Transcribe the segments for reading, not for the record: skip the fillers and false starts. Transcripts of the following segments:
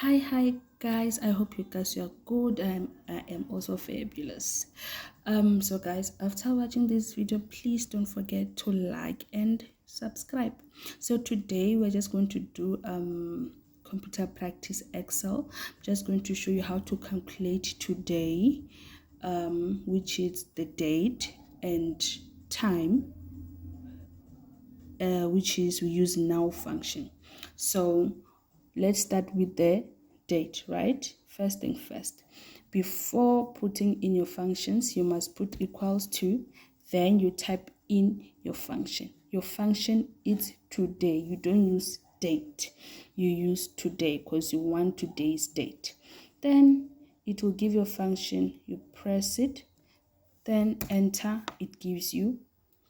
Hi guys, I hope you guys are good. I am also fabulous. So guys, after watching this video, please don't forget to like and subscribe. So today we're just going to do computer practice Excel. I'm just going to show you how to calculate today, which is the date and time, which is we use now function. So let's start with the date, right? First thing first, before putting in your functions, you must put equals to, then you type in your function. Your function is today. You don't use date, you use today because you want today's date. Then it will give your function, you press it, then enter, it gives you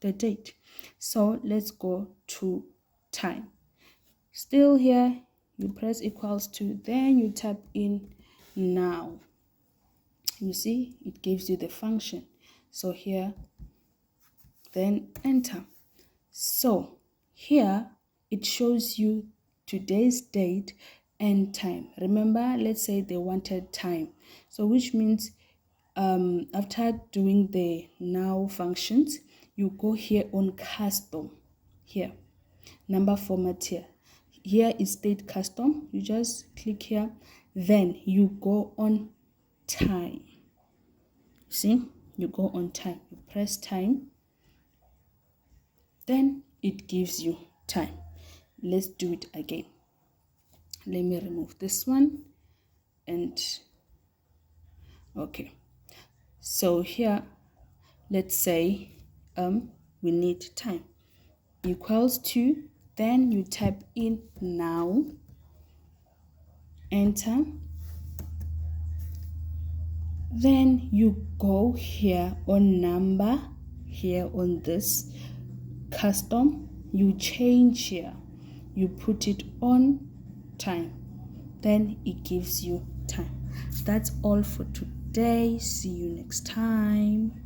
the date. So let's go to time. Still here, you press equals to, then you type in now. You see, it gives you the function. So here, then enter. So here, it shows you today's date and time. Remember, let's say they wanted time. So which means after doing the now functions, you go here on custom, here, number format here. Here is state custom. You just click here, then you go on time. See, you go on time, you press time, then it gives you time. Let's do it again. Let me remove this one and okay. So here, let's say we need time equals to, then you type in now, enter, then you go here on number, here on this custom, you change here, you put it on time, then it gives you time. That's all for today. See you next time.